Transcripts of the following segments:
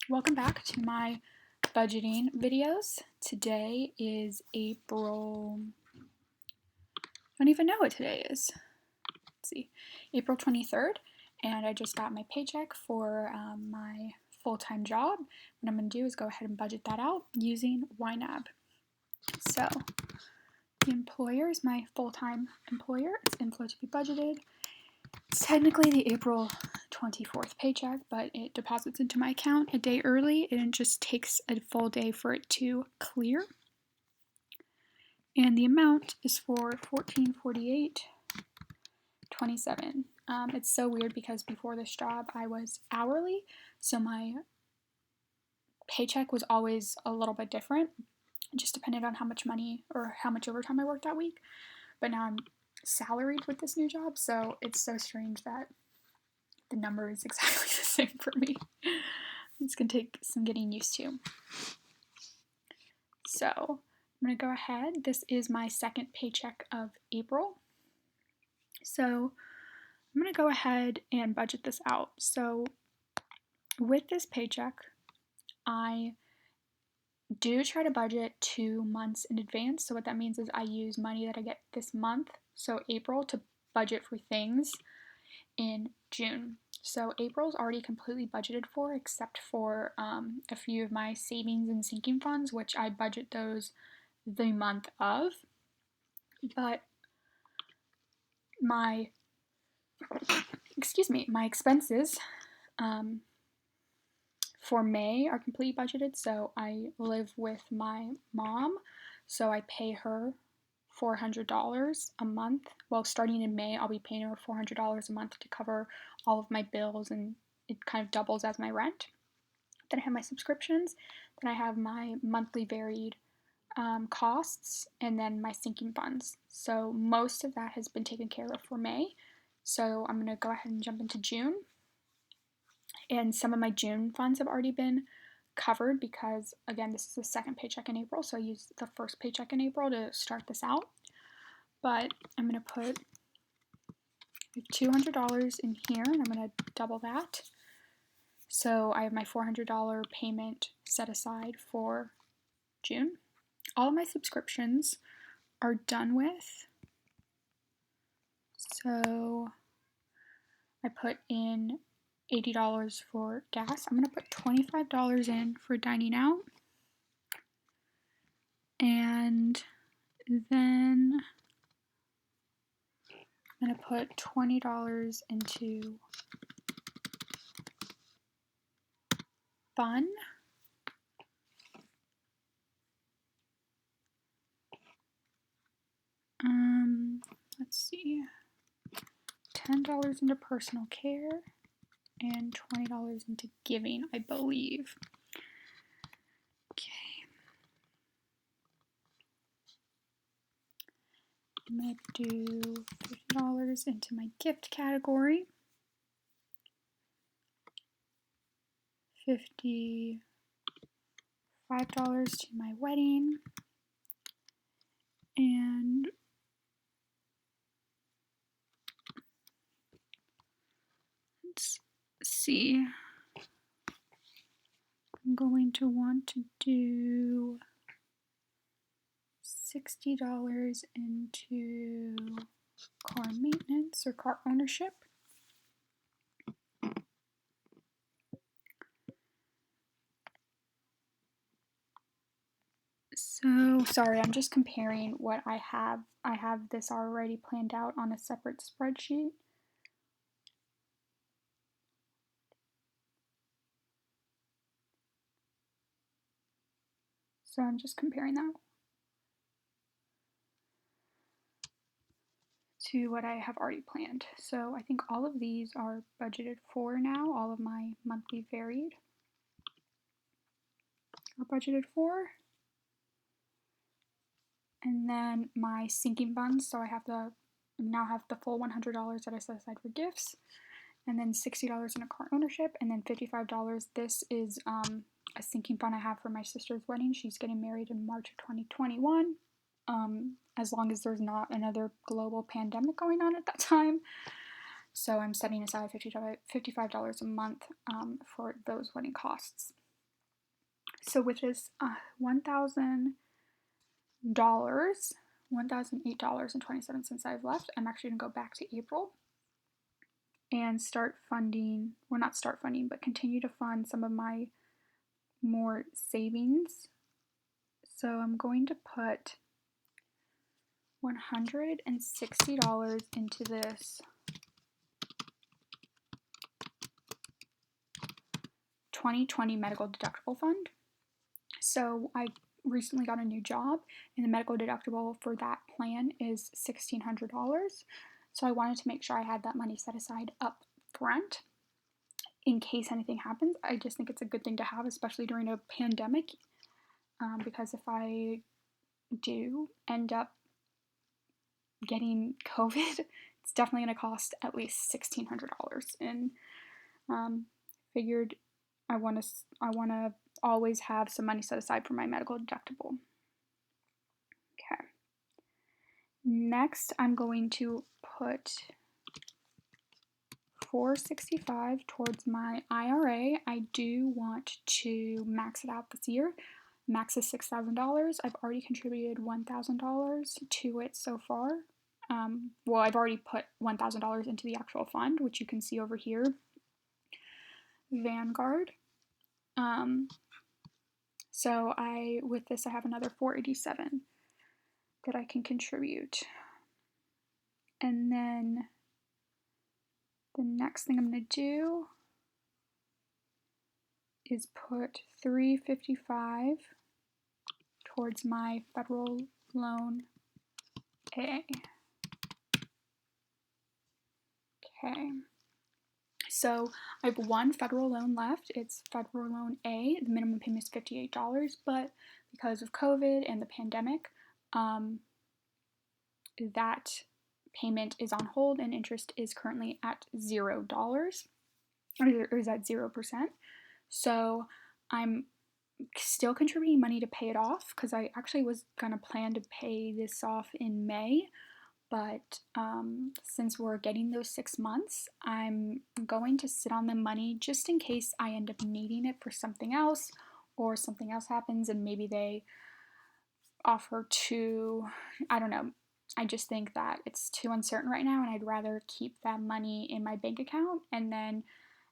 Welcome back to my budgeting videos. Today is April, I don't even know what today is. Let's see, April 23rd, and I just got my paycheck for my full-time job. What I'm going to do is go ahead and budget that out using YNAB. So, the employer is my full-time employer. It's inflow to be budgeted. It's technically the April 24th paycheck, but it deposits into my account a day early and it just takes a full day for it to clear. And the amount is for $14.48.27. It's so weird because before this job I was hourly, so my paycheck was always a little bit different. It just depended on how much money or how much overtime I worked that week. But now I'm salaried with this new job, so it's so strange that the number is exactly the same for me. It's going to take some getting used to. So I'm going to go ahead. This is my second paycheck of April. So I'm going to go ahead and budget this out. So with this paycheck, I do try to budget 2 months in advance. So what that means is I use money that I get this month, so April, to budget for things in June. So April's already completely budgeted for, except for a few of my savings and sinking funds, which I budget those the month of. But my expenses for May are completely budgeted. So I live with my mom, so I pay her $400 a month. Well, starting in May, I'll be paying her $400 a month to cover all of my bills, and it kind of doubles as my rent. Then I have my subscriptions. Then I have my monthly varied costs, and then my sinking funds. So most of that has been taken care of for May. So I'm going to go ahead and jump into June. And some of my June funds have already been covered because, again, this is the second paycheck in April, so I used the first paycheck in April to start this out. But I'm going to put $200 in here, and I'm going to double that. So I have my $400 payment set aside for June. All of my subscriptions are done with. So I put in $80 for gas. I'm going to put $25 in for dining out. And then I'm going to put $20 into fun. Let's see. $10 into personal care and $20 into giving, I believe. Okay. I'm going to do $50 into my gift category. $55 to my wedding. And let's see. I'm going to want to do $60 into car maintenance or car ownership. So, sorry, I'm just comparing what I have. I have this already planned out on a separate spreadsheet. So I'm just comparing that to what I have already planned. So I think all of these are budgeted for now. All of my monthly varied are budgeted for. And then my sinking funds, so I now have the full $100 that I set aside for gifts, and then $60 in a car ownership, and then $55. This is a sinking fund I have for my sister's wedding. She's getting married in March of 2021, as long as there's not another global pandemic going on at that time. So I'm setting aside $55 a month for those wedding costs. So with this $1,008.27 I've left, I'm actually going to go back to April and start funding, well, not start funding, but continue to fund some of my more savings. So I'm going to put $160 into this 2020 medical deductible fund. So I recently got a new job, and the medical deductible for that plan is $1,600. So I wanted to make sure I had that money set aside up front in case anything happens. I just think it's a good thing to have, especially during a pandemic, because if I do end up getting COVID, it's definitely going to cost at least $1,600. And figured I want to always have some money set aside for my medical deductible. Okay. Next, I'm going to put $465 towards my IRA. I do want to max it out this year. Max is $6,000. I've already contributed $1,000 to it so far. Well, I've already put $1,000 into the actual fund, which you can see over here. Vanguard. So with this, I have another $487 that I can contribute. And then the next thing I'm going to do is put $355 towards my federal loan A. Okay. So I have one federal loan left. It's federal loan A. The minimum payment is $58, but because of COVID and the pandemic, that payment is on hold and interest is currently at $0, or is at 0%. So I'm still contributing money to pay it off because I actually was going to plan to pay this off in May. But since we're getting those 6 months, I'm going to sit on the money just in case I end up needing it for something else, or something else happens and maybe they offer to, I don't know. I just think that it's too uncertain right now, and I'd rather keep that money in my bank account, and then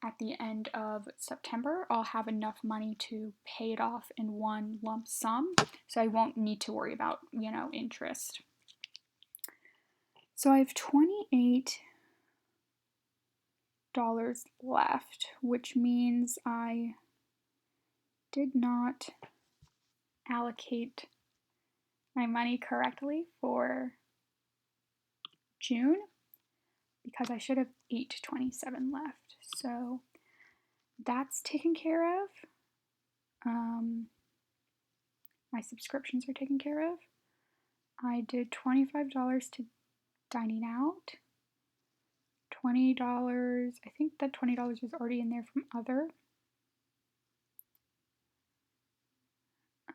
at the end of September, I'll have enough money to pay it off in one lump sum, so I won't need to worry about, interest. So I have $28 left, which means I did not allocate my money correctly for June because I should have $827 left. So that's taken care of. My subscriptions are taken care of. I did $25 to dining out. $20, I think that $20 was already in there from other. I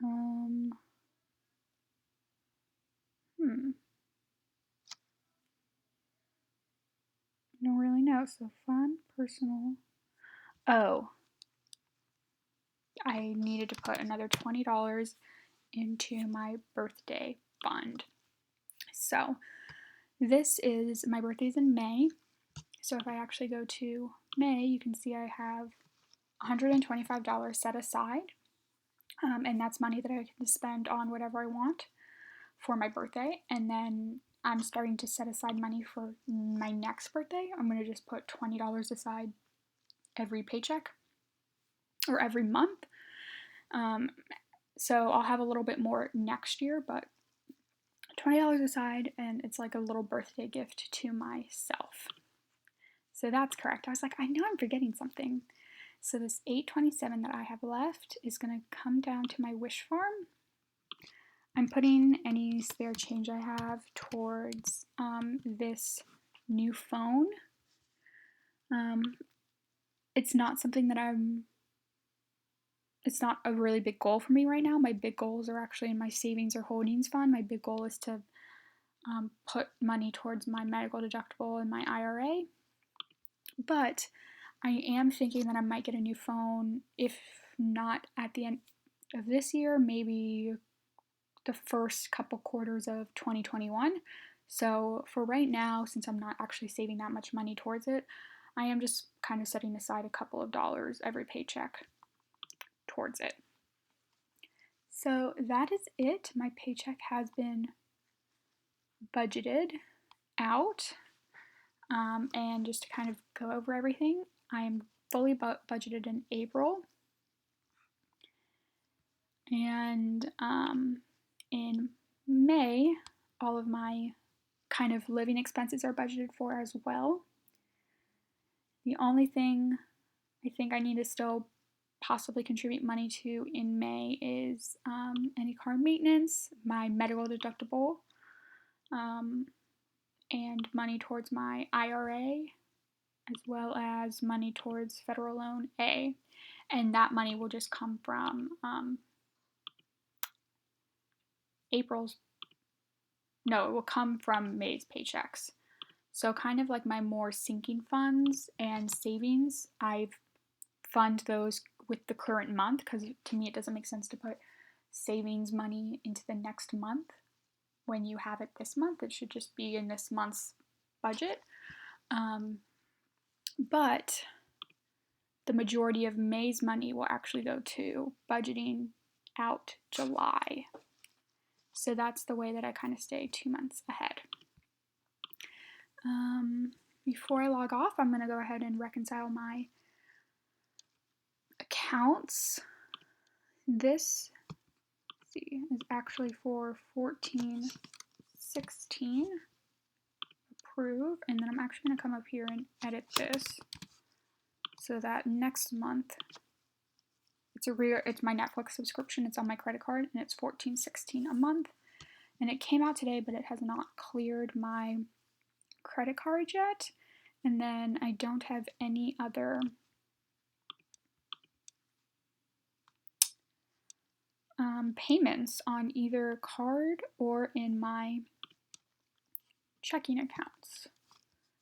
don't really know. So fun, personal. Oh, I needed to put another $20 into my birthday fund. So this is, my birthday's in May. So if I actually go to May, you can see I have $125 set aside. And that's money that I can spend on whatever I want for my birthday. And then I'm starting to set aside money for my next birthday. I'm going to just put $20 aside every paycheck or every month. So I'll have a little bit more next year, but $20 aside, and it's like a little birthday gift to myself. So that's correct. I was like, I know I'm forgetting something. So this $827 that I have left is going to come down to my wish farm. I'm putting any spare change I have towards this new phone. It's not something that it's not a really big goal for me right now. My big goals are actually in my savings or holdings fund. My big goal is to put money towards my medical deductible and my IRA. But I am thinking that I might get a new phone, if not at the end, of this year, maybe the first couple quarters of 2021. So for right now, since I'm not actually saving that much money towards it, I am just kind of setting aside a couple of dollars every paycheck towards it. So that is it. My paycheck has been budgeted out. And just to kind of go over everything, I am fully budgeted in April. And in May, all of my kind of living expenses are budgeted for as well. The only thing I think I need to still possibly contribute money to in May is any car maintenance, my medical deductible, and money towards my IRA, as well as money towards federal loan A. And that money will just come from it will come from May's paychecks. So kind of like my more sinking funds and savings, I've fund those with the current month, because to me it doesn't make sense to put savings money into the next month when you have it this month. It should just be in this month's budget. But the majority of May's money will actually go to budgeting out July. So that's the way that I kind of stay 2 months ahead. Before I log off, I'm going to go ahead and reconcile my accounts. This is actually for 14/16 approve, and then I'm actually going to come up here and edit this so that next month it's my Netflix subscription. It's on my credit card, and it's $14.16 a month. And it came out today, but it has not cleared my credit card yet. And then I don't have any other payments on either card or in my checking accounts.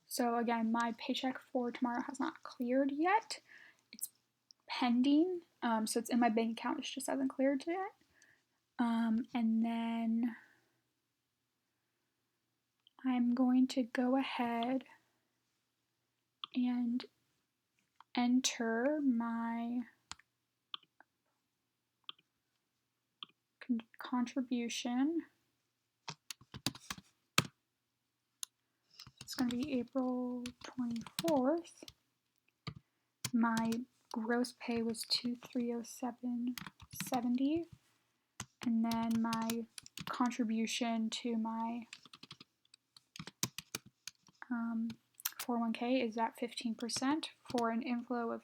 So again, my paycheck for tomorrow has not cleared yet. It's pending. So it's in my bank account. It just hasn't cleared yet. And then I'm going to go ahead and enter my contribution. It's going to be April 24th. My gross pay was $2,307.70, and then my contribution to my 401k is at 15% for an inflow of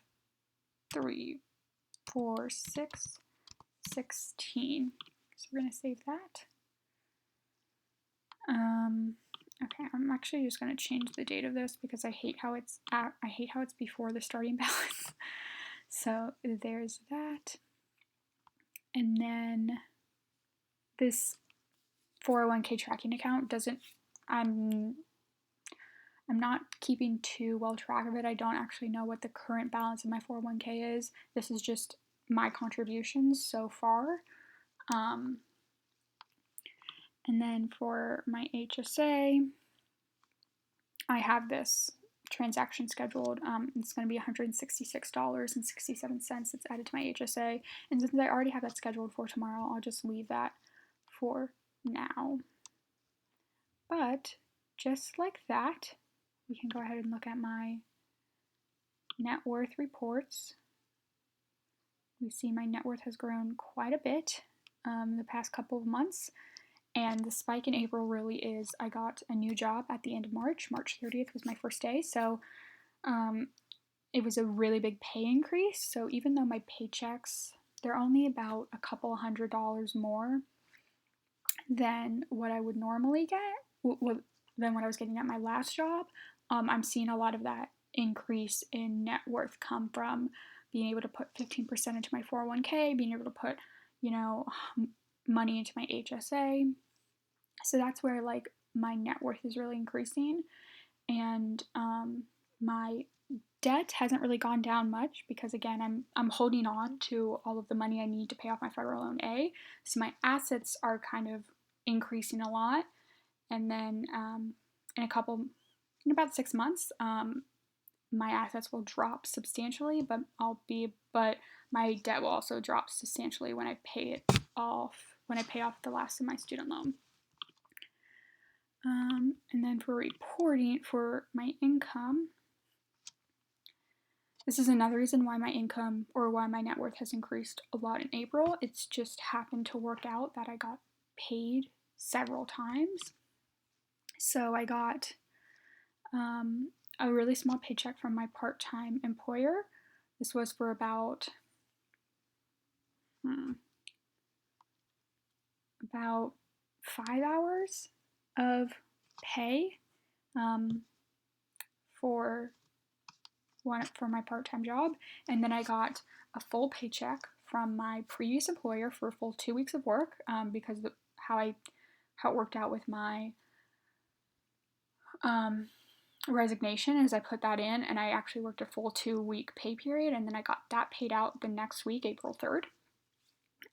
$346.16. So we're going to save that. Okay, I'm actually just going to change the date of this because I hate how it's before the starting balance. So there's that. And then this 401k tracking account I'm not keeping too well track of it. I don't actually know what the current balance of my 401k is. This is just my contributions so far. And then for my HSA, I have this transaction scheduled. It's going to be $166.67. It's added to my HSA. And since I already have that scheduled for tomorrow, I'll just leave that for now. But just like that, we can go ahead and look at my net worth reports. We see my net worth has grown quite a bit the past couple of months. And the spike in April really is, I got a new job at the end of March. March 30th was my first day. So it was a really big pay increase. So even though my paychecks, they're only about a couple $100 more than what I would normally get, than what I was getting at my last job, I'm seeing a lot of that increase in net worth come from being able to put 15% into my 401k, being able to put, money into my HSA. So that's where my net worth is really increasing. And my debt hasn't really gone down much because again, I'm holding on to all of the money I need to pay off my federal loan A. So my assets are kind of increasing a lot, and then in about 6 months, my assets will drop substantially, but my debt will also drop substantially when I pay it off, when I pay off the last of my student loan. And then for reporting for my income, this is another reason why my income or why my net worth has increased a lot in April. It's just happened to work out that I got paid several times. So I got a really small paycheck from my part-time employer. This was for about 5 hours of pay for my part-time job, and then I got a full paycheck from my previous employer for a full 2 weeks of work because how it worked out with my resignation is I put that in and I actually worked a full 2-week pay period, and then I got that paid out the next week, April 3rd.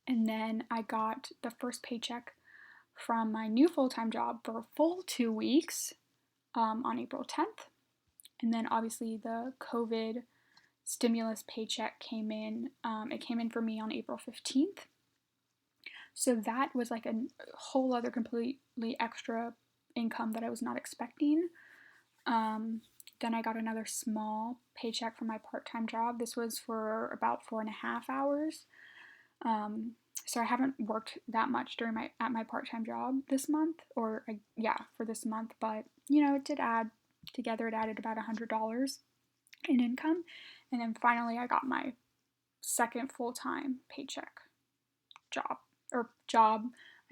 And then I got the first paycheck from my new full-time job for a full 2 weeks on April 10th. And then obviously the COVID stimulus paycheck came in. It came in for me on April 15th. So that was like a whole other completely extra income that I was not expecting. Then I got another small paycheck from my part-time job. This was for about 4.5 hours. So I haven't worked that much at my part-time job this month, for this month, but it did add together. It added about $100 in income. And then finally I got my second full-time paycheck job. I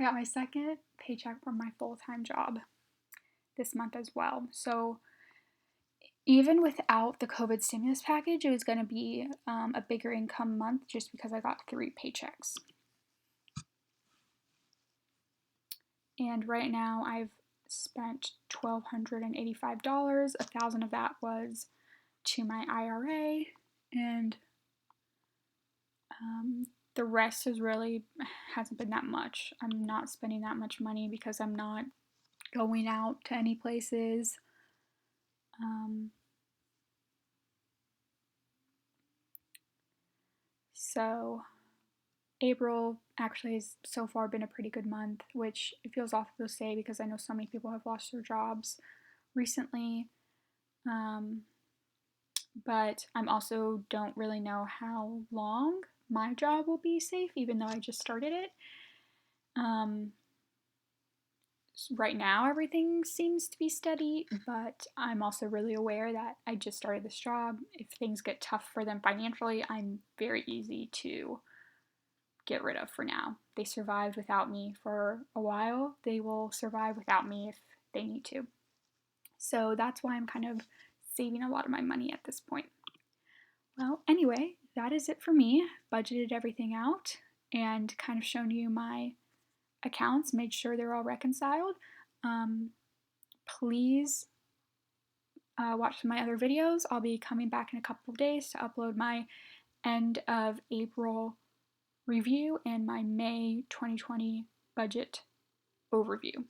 got my second paycheck from my full-time job this month as well. So even without the COVID stimulus package, it was going to be a bigger income month just because I got 3 paychecks. And right now I've spent $1,285. $1,000 of that was to my IRA, and the rest hasn't been that much. I'm not spending that much money because I'm not going out to any places. So April actually has so far been a pretty good month, which it feels awful to say because I know so many people have lost their jobs recently. But I'm also don't really know how long my job will be safe, even though I just started it. Right now everything seems to be steady, but I'm also really aware that I just started this job. If things get tough for them financially, I'm very easy to get rid of for now. They survived without me for a while. They will survive without me if they need to. So that's why I'm kind of saving a lot of my money at this point. Well, anyway, that is it for me. Budgeted everything out and kind of shown you my accounts, made sure they're all reconciled. Please watch my other videos. I'll be coming back in a couple of days to upload my end of April review and my May 2020 budget overview.